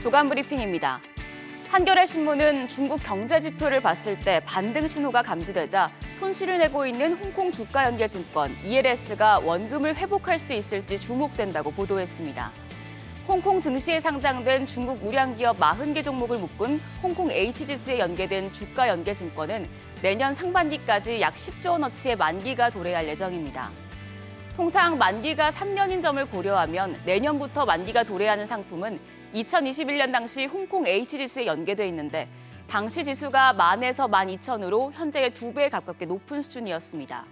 조간 브리핑입니다. 한겨레 신문은 중국 경제 지표를 봤을 때 반등 신호가 감지되자 손실을 내고 있는 홍콩 주가연계증권 ELS가 원금을 회복할 수 있을지 주목된다고 보도했습니다. 홍콩 증시에 상장된 중국 우량기업 40개 종목을 묶은 홍콩 H지수에 연계된 주가연계증권은 내년 상반기까지 약 10조 원어치의 만기가 도래할 예정입니다. 통상 만기가 3년인 점을 고려하면 내년부터 만기가 도래하는 상품은 2021년 당시 홍콩 H지수에 연계돼 있는데 당시 지수가 10,000에서 12,000으로 현재의 2배 가깝게 높은 수준이었습니다.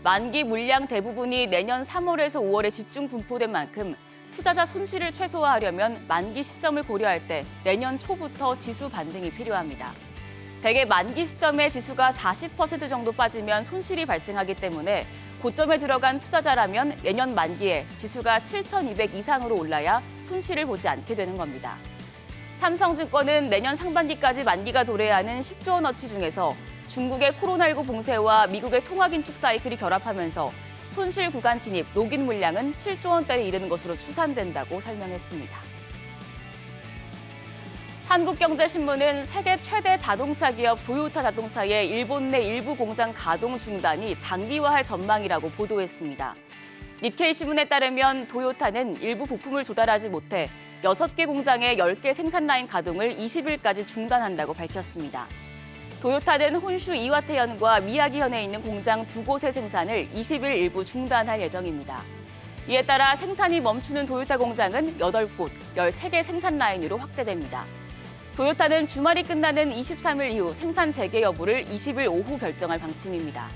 만기 물량 대부분이 내년 3월에서 5월에 집중 분포된 만큼 투자자 손실을 최소화하려면 만기 시점을 고려할 때 내년 초부터 지수 반등이 필요합니다. 대개 만기 시점에 지수가 40% 정도 빠지면 손실이 발생하기 때문에 고점에 들어간 투자자라면 내년 만기에 지수가 7,200 이상으로 올라야 손실을 보지 않게 되는 겁니다. 삼성증권은 내년 상반기까지 만기가 도래하는 10조 원어치 중에서 중국의 코로나19 봉쇄와 미국의 통화긴축 사이클이 결합하면서 손실 구간 진입, 녹인 물량은 7조 원대에 이르는 것으로 추산된다고 설명했습니다. 한국경제신문은 세계 최대 자동차 기업 도요타 자동차의 일본 내 일부 공장 가동 중단이 장기화할 전망이라고 보도했습니다. 니케이 신문에 따르면 도요타는 일부 부품을 조달하지 못해 6개 공장의 10개 생산 라인 가동을 20일까지 중단한다고 밝혔습니다. 도요타는 혼슈 이와테현과 미야기현에 있는 공장 2곳의 생산을 20일 일부 중단할 예정입니다. 이에 따라 생산이 멈추는 도요타 공장은 8곳, 13개 생산 라인으로 확대됩니다. 도요타는 주말이 끝나는 23일 이후 생산 재개 여부를 20일 오후 결정할 방침입니다.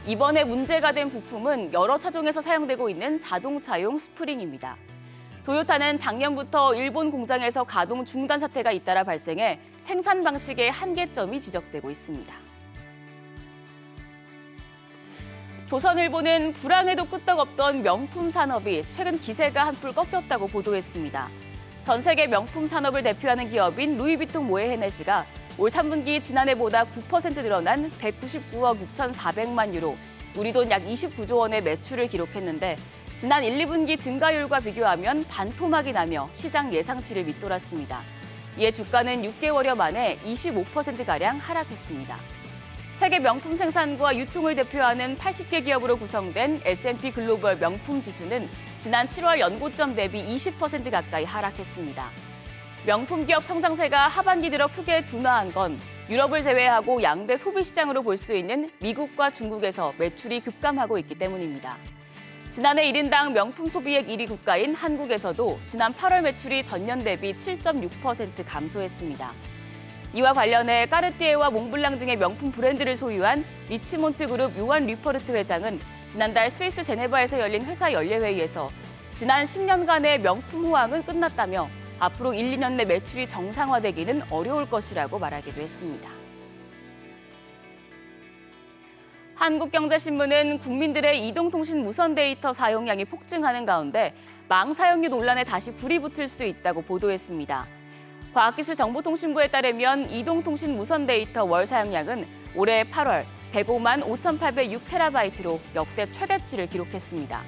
이번에 문제가 된 부품은 여러 차종에서 사용되고 있는 자동차용 스프링입니다. 도요타는 작년부터 일본 공장에서 가동 중단 사태가 잇따라 발생해 생산 방식의 한계점이 지적되고 있습니다. 조선일보는 불황에도 끄떡없던 명품 산업이 최근 기세가 한풀 꺾였다고 보도했습니다. 전 세계 명품 산업을 대표하는 기업인 루이비통 모에 헤네시가 올 3분기 지난해보다 9% 늘어난 199억 6,400만 유로, 우리 돈 약 29조 원의 매출을 기록했는데 지난 1, 2분기 증가율과 비교하면 반토막이 나며 시장 예상치를 밑돌았습니다. 이에 주가는 6개월여 만에 25%가량 하락했습니다. 세계 명품 생산과 유통을 대표하는 80개 기업으로 구성된 S&P 글로벌 명품 지수는 지난 7월 연고점 대비 20% 가까이 하락했습니다. 명품 기업 성장세가 하반기 들어 크게 둔화한 건 유럽을 제외하고 양대 소비 시장으로 볼 수 있는 미국과 중국에서 매출이 급감하고 있기 때문입니다. 지난해 1인당 명품 소비액 1위 국가인 한국에서도 지난 8월 매출이 전년 대비 7.6% 감소했습니다. 이와 관련해 까르띠에와 몽블랑 등의 명품 브랜드를 소유한 리치몬트 그룹 요한 리퍼르트 회장은 지난달 스위스 제네바에서 열린 회사 연례회의에서 지난 10년간의 명품 호황은 끝났다며 앞으로 1, 2년 내 매출이 정상화되기는 어려울 것이라고 말하기도 했습니다. 한국경제신문은 국민들의 이동통신 무선 데이터 사용량이 폭증하는 가운데 망 사용료 논란에 다시 불이 붙을 수 있다고 보도했습니다. 과학기술정보통신부에 따르면 이동통신 무선 데이터 월 사용량은 올해 8월 105만 5,806테라바이트로 역대 최대치를 기록했습니다.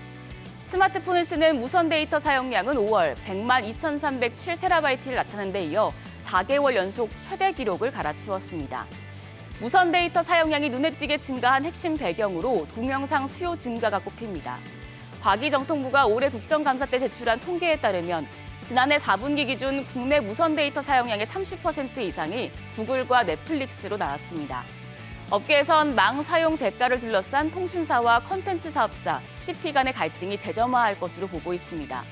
스마트폰을 쓰는 무선 데이터 사용량은 5월 100만 2,307테라바이트를 나타낸 데 이어 4개월 연속 최대 기록을 갈아치웠습니다. 무선 데이터 사용량이 눈에 띄게 증가한 핵심 배경으로 동영상 수요 증가가 꼽힙니다. 과기정통부가 올해 국정감사 때 제출한 통계에 따르면 지난해 4분기 기준 국내 무선 데이터 사용량의 30% 이상이 구글과 넷플릭스로 나왔습니다. 업계에선 망 사용 대가를 둘러싼 통신사와 컨텐츠 사업자, CP 간의 갈등이 재점화할 것으로 보고 있습니다.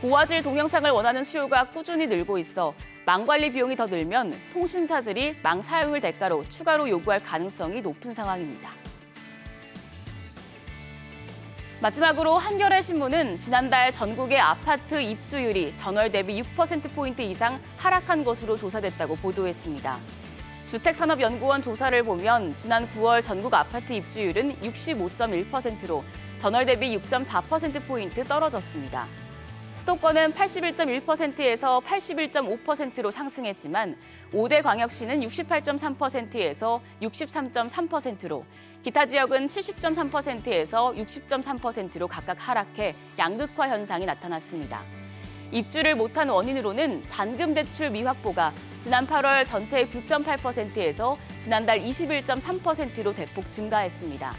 고화질 동영상을 원하는 수요가 꾸준히 늘고 있어 망 관리 비용이 더 늘면 통신사들이 망 사용을 대가로 추가로 요구할 가능성이 높은 상황입니다. 마지막으로 한겨레 신문은 지난달 전국의 아파트 입주율이 전월 대비 6%포인트 이상 하락한 것으로 조사됐다고 보도했습니다. 주택산업연구원 조사를 보면 지난 9월 전국 아파트 입주율은 65.1%로 전월 대비 6.4%포인트 떨어졌습니다. 수도권은 81.1%에서 81.5%로 상승했지만 5대 광역시는 68.3%에서 63.3%로, 기타 지역은 70.3%에서 60.3%로 각각 하락해 양극화 현상이 나타났습니다. 입주를 못한 원인으로는 잔금 대출 미확보가 지난 8월 전체의 9.8%에서 지난달 21.3%로 대폭 증가했습니다.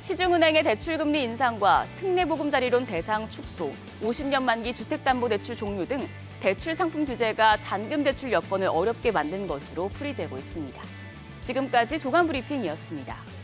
시중은행의 대출금리 인상과 특례보금자리론 대상 축소, 50년 만기 주택담보대출 종료 등 대출 상품 규제가 잔금 대출 여건을 어렵게 만든 것으로 풀이되고 있습니다. 지금까지 조간 브리핑이었습니다.